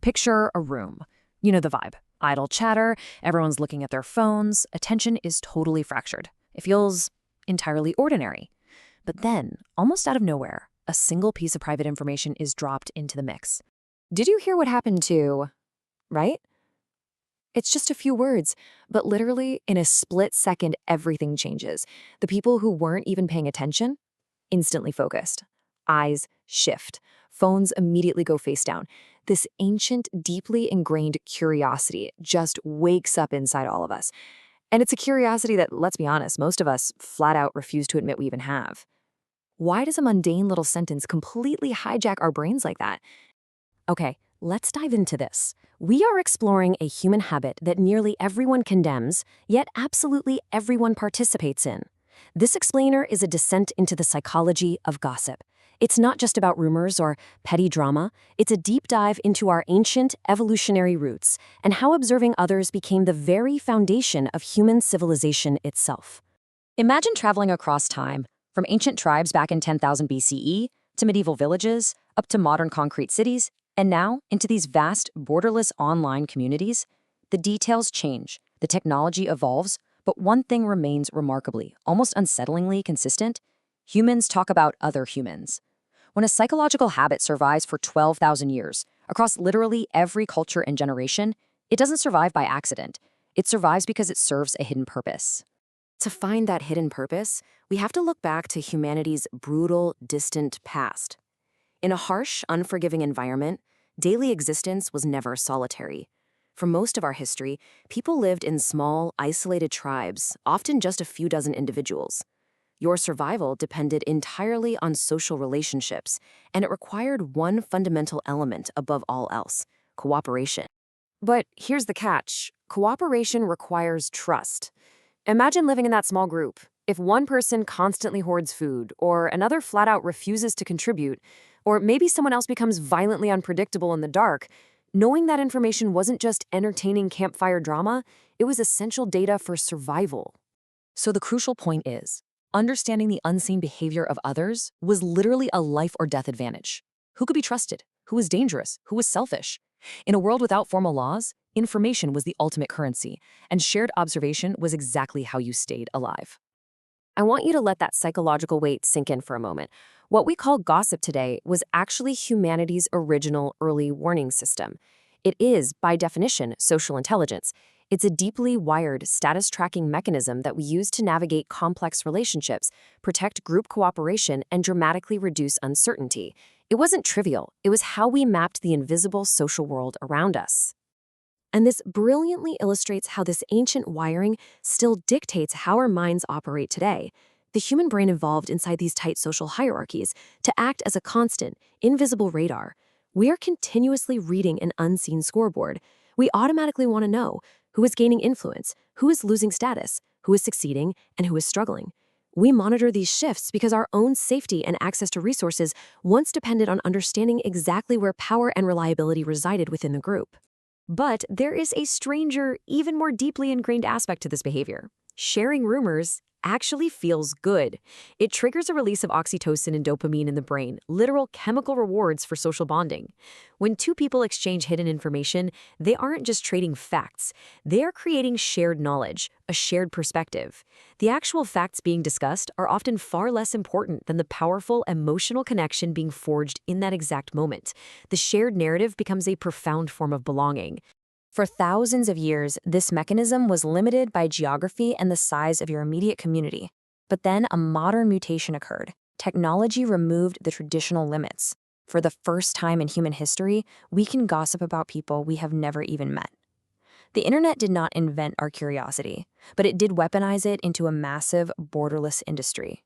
Picture a room. You know the vibe. Idle chatter, everyone's looking at their phones, attention is totally fractured. It feels entirely ordinary. But then, almost out of nowhere, a single piece of private information is dropped into the mix. Did you hear what happened to... right? It's just a few words, but literally in a split second, everything changes. The people who weren't even paying attention, instantly focused. Eyes shift. Phones immediately go face down. This ancient, deeply ingrained curiosity just wakes up inside all of us. And it's a curiosity that, let's be honest, most of us flat out refuse to admit we even have. Why does a mundane little sentence completely hijack our brains like that? Okay, let's dive into this. We are exploring a human habit that nearly everyone condemns, yet absolutely everyone participates in. This explainer is a descent into the psychology of gossip. It's not just about rumors or petty drama, it's a deep dive into our ancient evolutionary roots and how observing others became the very foundation of human civilization itself. Imagine traveling across time, from ancient tribes back in 10,000 BCE to medieval villages, up to modern concrete cities, and now into these vast, borderless online communities. The details change, the technology evolves, but one thing remains remarkably, almost unsettlingly consistent. Humans talk about other humans. When a psychological habit survives for 12,000 years, across literally every culture and generation, it doesn't survive by accident. It survives because it serves a hidden purpose. To find that hidden purpose, we have to look back to humanity's brutal, distant past. In a harsh, unforgiving environment, daily existence was never solitary. For most of our history, people lived in small, isolated tribes, often just a few dozen individuals. Your survival depended entirely on social relationships, and it required one fundamental element above all else: cooperation. But here's the catch: cooperation requires trust. Imagine living in that small group. If one person constantly hoards food, or another flat out refuses to contribute, or maybe someone else becomes violently unpredictable in the dark, knowing that information wasn't just entertaining campfire drama, it was essential data for survival. So the crucial point is, understanding the unseen behavior of others was literally a life or death advantage. Who could be trusted? Who was dangerous? Who was selfish? In a world without formal laws, information was the ultimate currency, and shared observation was exactly how you stayed alive. I want you to let that psychological weight sink in for a moment. What we call gossip today was actually humanity's original early warning system. It is, by definition, social intelligence. It's a deeply wired status-tracking mechanism that we use to navigate complex relationships, protect group cooperation, and dramatically reduce uncertainty. It wasn't trivial. It was how we mapped the invisible social world around us. And this brilliantly illustrates how this ancient wiring still dictates how our minds operate today. The human brain evolved inside these tight social hierarchies to act as a constant, invisible radar. We are continuously reading an unseen scoreboard. We automatically want to know who is gaining influence, who is losing status, who is succeeding, and who is struggling. We monitor these shifts because our own safety and access to resources once depended on understanding exactly where power and reliability resided within the group. But there is a stranger, even more deeply ingrained aspect to this behavior. Sharing rumors actually feels good. It triggers a release of oxytocin and dopamine in the brain, literal chemical rewards for social bonding. When two people exchange hidden information, they aren't just trading facts. They are creating shared knowledge, a shared perspective. The actual facts being discussed are often far less important than the powerful emotional connection being forged in that exact moment. The shared narrative becomes a profound form of belonging. For thousands of years, this mechanism was limited by geography and the size of your immediate community. But then a modern mutation occurred. Technology removed the traditional limits. For the first time in human history, we can gossip about people we have never even met. The internet did not invent our curiosity, but it did weaponize it into a massive, borderless industry.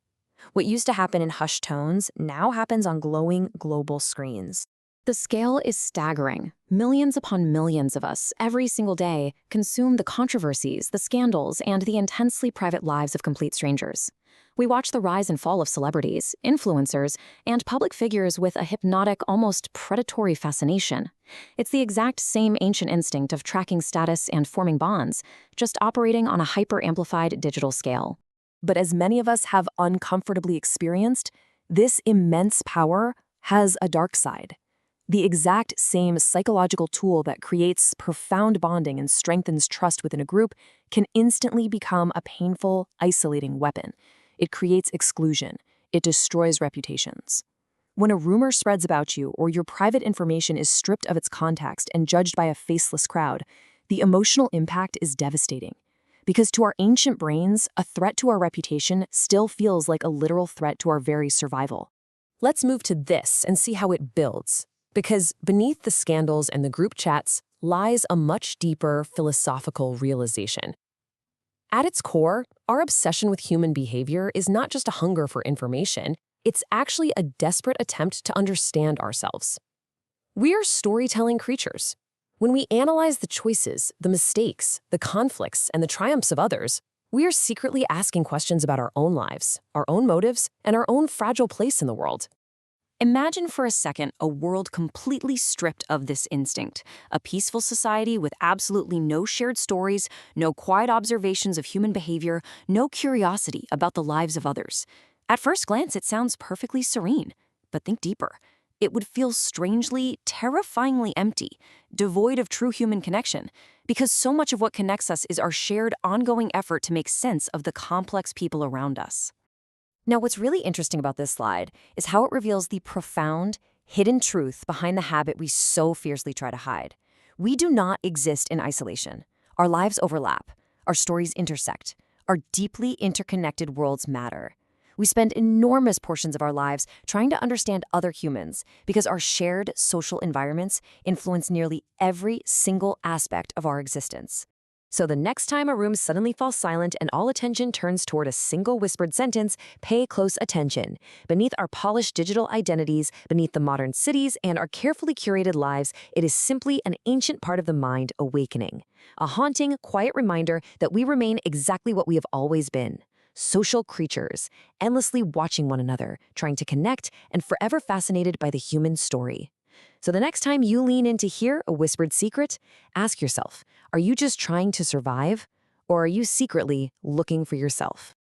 What used to happen in hushed tones now happens on glowing global screens. The scale is staggering. Millions upon millions of us, every single day, consume the controversies, the scandals, and the intensely private lives of complete strangers. We watch the rise and fall of celebrities, influencers, and public figures with a hypnotic, almost predatory fascination. It's the exact same ancient instinct of tracking status and forming bonds, just operating on a hyper-amplified digital scale. But as many of us have uncomfortably experienced, this immense power has a dark side. The exact same psychological tool that creates profound bonding and strengthens trust within a group can instantly become a painful, isolating weapon. It creates exclusion. It destroys reputations. When a rumor spreads about you or your private information is stripped of its context and judged by a faceless crowd, the emotional impact is devastating. Because to our ancient brains, a threat to our reputation still feels like a literal threat to our very survival. Let's move to this and see how it builds. Because beneath the scandals and the group chats lies a much deeper philosophical realization. At its core, our obsession with human behavior is not just a hunger for information, it's actually a desperate attempt to understand ourselves. We are storytelling creatures. When we analyze the choices, the mistakes, the conflicts, and the triumphs of others, we are secretly asking questions about our own lives, our own motives, and our own fragile place in the world. Imagine for a second a world completely stripped of this instinct, a peaceful society with absolutely no shared stories, no quiet observations of human behavior, no curiosity about the lives of others. At first glance, it sounds perfectly serene, but think deeper. It would feel strangely, terrifyingly empty, devoid of true human connection, because so much of what connects us is our shared, ongoing effort to make sense of the complex people around us. Now, what's really interesting about this slide is how it reveals the profound, hidden truth behind the habit we so fiercely try to hide. We do not exist in isolation. Our lives overlap. Our stories intersect. Our deeply interconnected worlds matter. We spend enormous portions of our lives trying to understand other humans because our shared social environments influence nearly every single aspect of our existence. So the next time a room suddenly falls silent and all attention turns toward a single whispered sentence, pay close attention. Beneath our polished digital identities, beneath the modern cities, and our carefully curated lives, it is simply an ancient part of the mind awakening. A haunting, quiet reminder that we remain exactly what we have always been. Social creatures, endlessly watching one another, trying to connect, and forever fascinated by the human story. So the next time you lean in to hear a whispered secret, ask yourself, are you just trying to survive, or are you secretly looking for yourself?